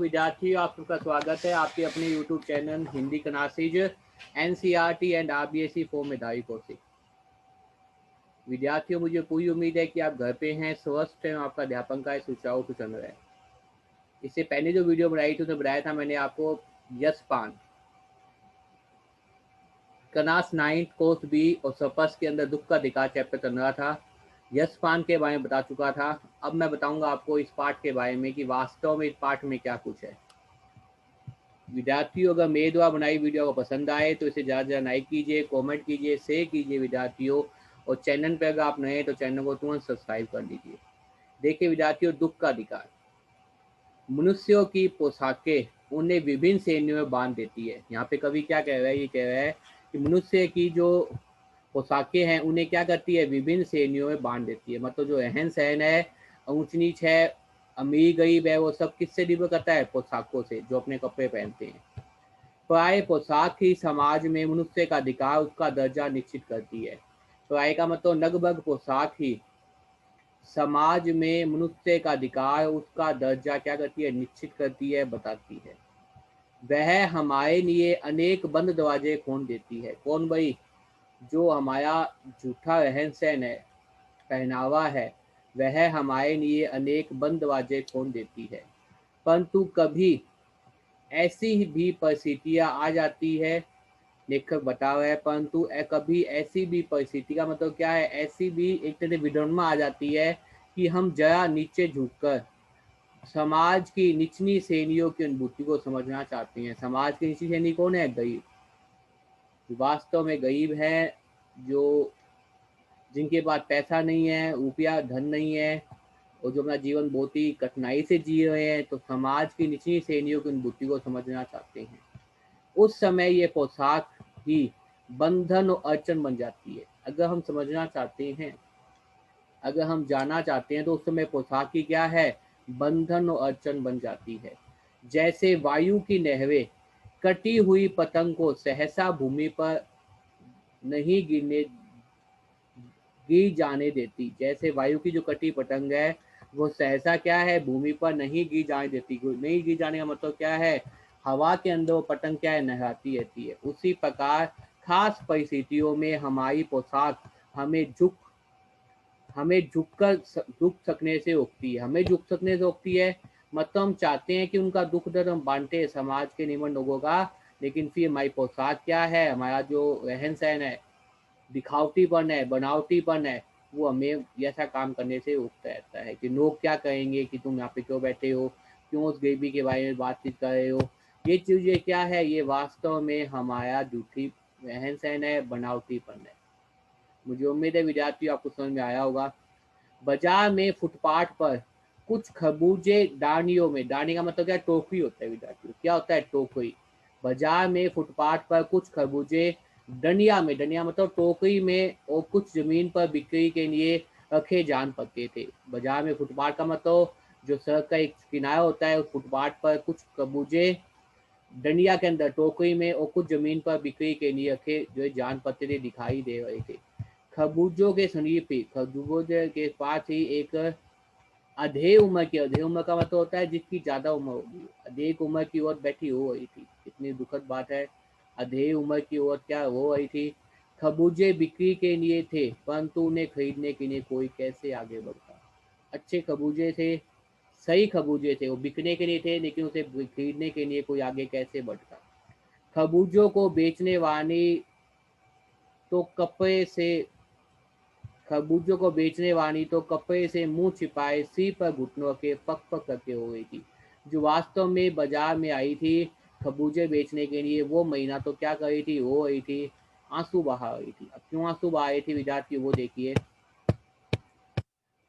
विद्यार्थियों, आप सबका स्वागत है आपके अपने YouTube channel Hindi classes NCERT and RBSE for मेधावी कोर्सेज। विद्यार्थियों, मुझे पूरी उम्मीद है कि आप घर पे हैं, स्वस्थ हैं, आपका अध्यापन का सुचारू चल रहा है। इससे पहले जो वीडियो बनाई थी उसमें बताया था मैंने आपको यशपान क्लास 9 कोर्स बी और सपस के अंदर दुख का अधिकार चैप्टर चल रहा था। यशपान के बारे में बता चुका था। अब मैं बताऊंगा आपको इस पाठ के बारे में कि वास्तव में इस पाठ में क्या कुछ है। विद्यार्थियों, अगर मेरे द्वारा बनाई वीडियो को पसंद आए तो इसे ज़्यादा से ज़्यादा लाइक कीजिए, कमेंट कीजिए, शेयर कीजिए विद्यार्थियों। और चैनल पर अगर आप नए हैं तो चैनल को तुरंत सब्सक्राइब कर लीजिए। देखिए विद्यार्थियों, दुख का अधिकार। मनुष्यों की पोशाकें उन्हें विभिन्न श्रेणियों में बांध देती है। यहाँ पे कवि क्या कह रहा है? ये कह रहा है कि मनुष्य की जो पोशाकें हैं उन्हें क्या करती है? विभिन्न श्रेणियों में बांध देती है। मतलब जो रहन सहन है, ऊंच नीच है, अमीर गरीब है, वो सब किससे निर्भर करता है? पोशाकों से, जो अपने कपड़े पहनते हैं। प्राय पोशाक ही समाज में मनुष्य का अधिकार, उसका दर्जा निश्चित करती है। प्राय का मतलब लगभग पोशाक ही समाज में मनुष्य का अधिकार, उसका दर्जा क्या करती है? निश्चित करती है, बताती है। वह हमारे लिए अनेक बंद दरवाजे खोल देती है। कौन भाई? जो हमारा झूठा रहन सहन है, पहनावा है, वह हमारे लिए अनेक बंद दरवाजे खोल देती है। परंतु कभी ऐसी भी परिस्थितियां आ जाती है, लेखक बता रहे हैं, परंतु कभी ऐसी भी परिस्थिति का मतलब क्या है? ऐसी भी एक तरह विडम्बना आ जाती है कि हम जरा नीचे झुककर समाज की निचली श्रेणियों की अनुभूति को समझना चाहते हैं। समाज की निचली श्रेणी कौन है? गरीब। वास्तव में गरीब है, जो जिनके पास पैसा नहीं है, रुपया धन नहीं है, और जो अपना जीवन बहुत ही कठिनाई से जी रहे हैं, तो समाज की निचली श्रेणियों की अनुभूति को समझना चाहते हैं। उस समय ये पोशाक ही बंधन और अड़चन बन जाती है। अगर हम समझना चाहते हैं, अगर हम जानना चाहते हैं, तो उस समय पोशाक की क्या है? बंधन और अड़चन बन जाती है। जैसे वायु की नहरें कटी हुई पतंग को सहसा भूमि पर नहीं गिर जाने देती। जैसे वायु की जो कटी पतंग है, वो सहसा क्या है? भूमि पर नहीं गिर जाने देती। नहीं गिर जाने का मतलब क्या है? हवा के अंदर वो पतंग क्या है? लहराती रहती है। उसी प्रकार खास परिस्थितियों में हमारी पोशाक हमें झुक सकने से रोकती है। हमें झुक सकने से रोकती है, मतलब हम चाहते हैं कि उनका दुख दर्द हम बांटे समाज के निम्न लोगों का, लेकिन फिर हमारी पोशाक क्या है? हमारा जो रहन सहन है, दिखावटीपन है, बनावटीपन है, वो हमें ऐसा काम करने से रोकता रहता है कि लोग क्या कहेंगे कि तुम यहाँ पे क्यों बैठे हो, क्यों उस गरीबी के बारे में बातचीत कर रहे हो। ये चीज़ें क्या है? ये वास्तव में हमारा झूठी रहन सहन है, बनावटीपन है। मुझे उम्मीद है विद्यार्थियों आपको समझ में आया होगा। बाजार में फुटपाथ पर कुछ खरबूजे डानियों में, डानी का मतलब क्या? टोकरी होता है विद्यार्थियों। क्या होता है? टोकरी। बाजार में फुटपाथ पर कुछ खरबूजे डनिया में, डनिया मतलब टोकरी में, और कुछ जमीन पर बिक्री के लिए रखे जान पड़ते थे। बाजार में फुटपाथ का मतलब जो सड़क का एक किनारा होता है, उस फुटपाथ पर कुछ खरबूजे डंडिया के अंदर टोकरी में और कुछ जमीन पर बिक्री के लिए रखे जो जान पत्ते दिखाई दे रहे थे। खरबूजों के समीप ही, खरबूजे के पास ही एक अधे उम्र की, अधे उम्र का मतलब होता है जिसकी ज्यादा उम्र होगी, अधिक उम्र की औरत बैठी हो रही थी। कितनी दुखद बात है। अधे उम्र की औरत क्या हो रही थी? खरबूजे बिक्री के लिए थे, परंतु उन्हें खरीदने के लिए कोई कैसे आगे बढ़ता? अच्छे खरबूजे थे, सही खरबूजे थे, वो बिकने के लिए थे, लेकिन उसे खरीदने के लिए कोई आगे कैसे बढ़ता? खरबूजों को बेचने वाली तो कपड़े से खरबूजों को बेचने वाली तो कपड़े से मुंह छिपाए सिर पर घुटनों के पक पक करके हो गई थी। जो वास्तव में बाजार में आई थी खरबूजे बेचने के लिए, वो महिला तो क्या कर रही थी? हो रही थी आंसू बहा रही थी। अब क्यों आंसू बहा रही थी विद्यार्थी? वो देखिए।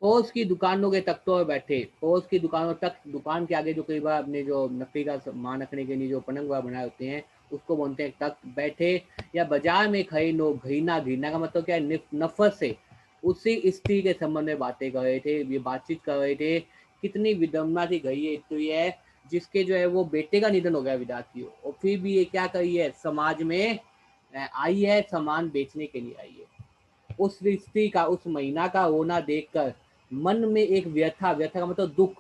पड़ोस की दुकानों के तख्तों पर बैठे, पड़ोस की दुकानों तक, दुकान के आगे जो कई बार अपने जो नकली का सामान रखने के लिए जो पलंग वगैरह बनाए होते हैं, उसको बोलते हैं तख्त। बैठे या बाजार में खड़े लोग घृणा, घृणा का मतलब क्या है? नफरत से उसी स्त्री के संबंध में बातें कर रहे थे, ये बातचीत कर रहे थे। कितनी विडम्बना थी। गई है स्त्री है जिसके जो है वो बेटे का निधन हो गया विद्यार्थियों, और फिर भी ये क्या करी है? समाज में आई है, सामान बेचने के लिए आई है। उस स्त्री का, उस महिला का रोना देखकर मन में एक व्यथा, व्यथा का मतलब दुख,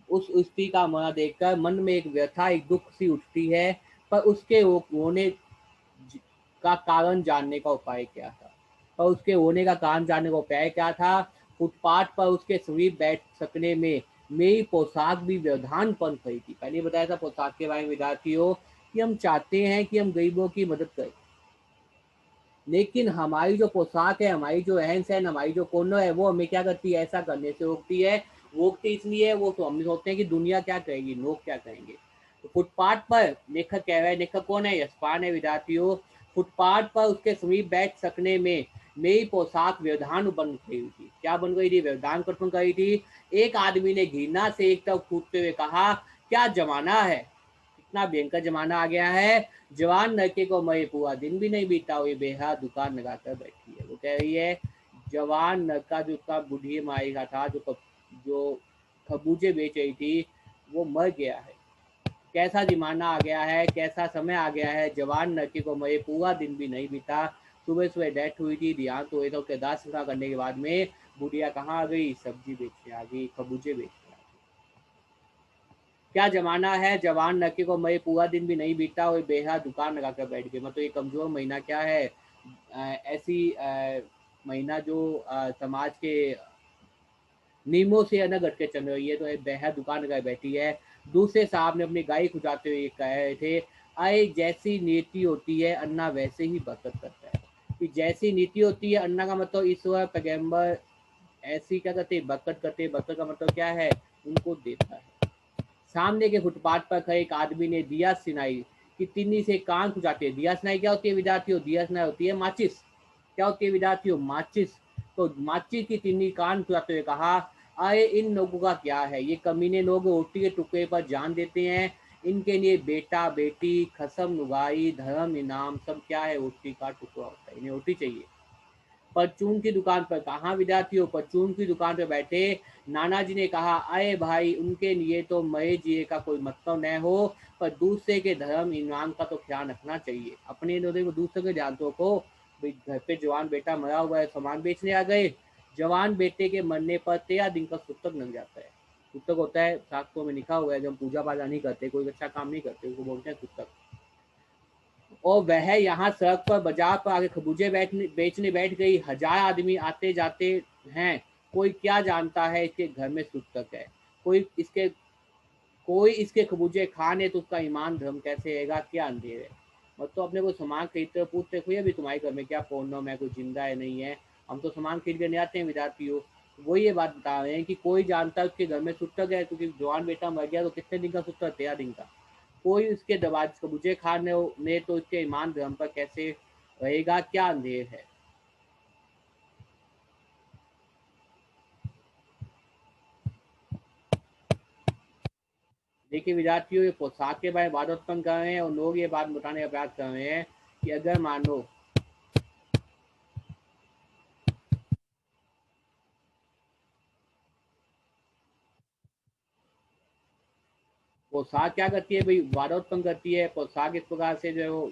उस स्त्री का मरना देखकर मन में एक व्यथा, एक दुख सी उठती है, पर उसके होने का कारण जानने का उपाय क्या था? और उसके होने का कारण जानने का उपाय क्या था? फुटपाथ पर उसके समीप बैठ सकने में मेरी पोशाक भी व्यवधान पन रही थी। पहले बताया था पोशाक के बारे में विद्यार्थियों कि हम चाहते हैं कि हम गरीबों की मदद करें, लेकिन हमारी जो पोशाक है, हमारी जो रहन सहन, हमारी जो कोनर है, वो हमें क्या करती है? ऐसा करने से रोकती है। रोकती इसलिए वो तो हम सोचते हैं कि दुनिया क्या कहेगी, लोग क्या कहेंगे। तो फुटपाथ पर लेखक कह रहा है, लेखक कौन है? यशपाल है विद्यार्थियों। फुटपाथ पर उसके समीप बैठ सकने में मेरी पोशाक व्यवधान बन गई थी। क्या बन गई थी? व्यवधान बन गई थी। एक आदमी ने घृणा से एक तरफ कूदते हुए कहा, क्या जमाना है, कितना भयंकर जमाना आ गया है। जवान लड़के को मैं पूरा दिन भी नहीं बीता हुई बेहद दुकान लगाकर बैठी है। वो कह रही है जवान लड़का जो उसका बुढ़ी माई का था, जो खरबूजे बेच रही थी, वो मर गया है। कैसा जमाना आ गया है, कैसा समय आ गया है। जवान लड़के को मैं पूरा दिन भी नहीं बीता, सुबह सुबह डेथ हुई थी, देहांत हुए थे। उसके दाह संस्कार करने के बाद में बुढ़िया कहाँ आ गई? सब्जी बेचने आ गई, खरबूजे बेचने आ गई। क्या जमाना है, जवान लड़के को मैं पूरा दिन भी नहीं बीता और बेहद दुकान लगा कर बैठ गए। मतलब ये कमजोर महीना क्या है? ऐसी महीना जो समाज के नियमों से अलग हट के चल रही है, तो एक बेहद दुकान लगाए बैठी है। दूसरे साहब ने अपनी गाय खुजाते हुए कह रहे थे, आए जैसी नीति होती है अन्ना वैसे ही बरकत करता है। कि जैसी नीति होती है, अन्ना का मतलब ईश्वर पैगंबर ऐसी क्या करते, बरकत करते। बरकत का मतलब क्या है? उनको देता है। सामने के फुटपाथ पर खड़े एक आदमी ने दिया सिनाई कि तिन्नी से कान खुजाते हैं। दिया सिनाई क्या होती है विद्यार्थियों? दिया सिनाई होती है माचिस। क्या होती है विद्यार्थियों? माचिस। तो माचिस की तिन्नी कान खुजाते हुए कहा, अरे इन लोगों का क्या है? ये कमीने लोग रोटी के टुकड़े पर जान देते हैं। इनके लिए बेटा बेटी, खसम नुगाई, धर्म इनाम सब क्या है? रोटी का टुकड़ा होता है। इन्हें रोटी चाहिए। परचून की दुकान पर, कहाँ विद्यार्थियों? परचून की दुकान पर बैठे नाना जी ने कहा, अरे भाई उनके लिए तो मरे जिए का कोई मतलब न हो, पर दूसरे के धर्म ईमान का तो ख्याल रखना चाहिए। अपने दूसरे के जानतों को। घर पे जवान बेटा मरा हुआ है, सामान बेचने आ गए। जवान बेटे के मरने पर 13 दिन का सूतक लग जाता है। सूतक होता है, शास्त्रों में लिखा हुआ है, जब हम पूजा पाजा नहीं करते, कोई अच्छा काम नहीं करते, उसको बोलते हैं सूतक। और वह यहाँ सड़क पर बाजार पर आगे खरबूजे बेचने बैठ गई। 1000 आदमी आते जाते हैं, कोई क्या जानता है इसके घर में सुख तक है। कोई इसके खरबूजे खाने तो उसका ईमान धर्म कैसे रहेगा? क्या अंधेर है। मतलब तो अपने को सामान खरीदते पूछते हुए अभी तुम्हारे घर में क्या प्रॉब्लम है, कोई जिंदा है नहीं है। हम तो सामान खरीद के नहीं आते हैं विद्यार्थियों। वो ये बात बता रहे हैं कि कोई जानता है उसके घर में सुतक है, क्योंकि जवान बेटा मर गया तो कितने दिन का सुतक? 13 दिन का। कोई उसके दबाव कबूचे खाने ने तो उसके ईमान धर्म पर कैसे रहेगा? क्या अंधेर है। देखिए विद्यार्थियों, ये पोशाक के बारे में बात उत्पन्न कर रहे हैं और लोग ये बात बताने का प्रयास कर रहे हैं कि अगर मानो पोशाक क्या करती है भाई? वादा उत्पन्न करती है। पोशाक इस प्रकार से जो है वो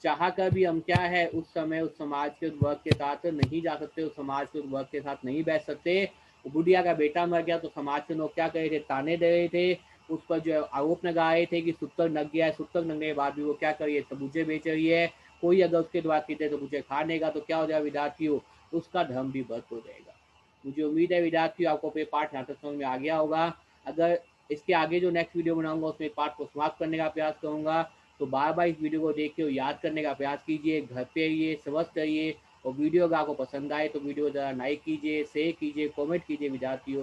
चाह कर भी हम क्या है उस समय उस समाज के उस वर्ग के साथ नहीं जा सकते, उस समाज के उस वर्ग के साथ नहीं बैठ सकते। बुढ़िया का बेटा मर गया तो समाज के लोग क्या कह रहे थे? ताने दे रहे थे। उस पर जो आरोप लगा रहे थे कि सुतक नग गया है। सुतक लगने के बाद भी वो क्या कर रही है? सबूजे बेच रही है। कोई अगर उसके द्वारा कहते तो मुझे खा लेगा तो क्या हो जाएगा विद्यार्थियों? उसका धर्म भी बर्बाद हो जाएगा। मुझे उम्मीद है विद्यार्थियों आपको पे पाठ नाटक समझ में आ गया होगा। अगर इसके आगे जो नेक्स्ट वीडियो बनाऊंगा उसमें पाठ को समाप्त करने का प्रयास करूंगा। तो बार बार इस वीडियो को देख के याद करने का प्रयास कीजिए। घर पे रहिए, स्वस्थ रहिए। और वीडियो अगर आपको पसंद आए तो वीडियो ज़रा लाइक कीजिए, शेयर कीजिए, कमेंट कीजिए विद्यार्थियों।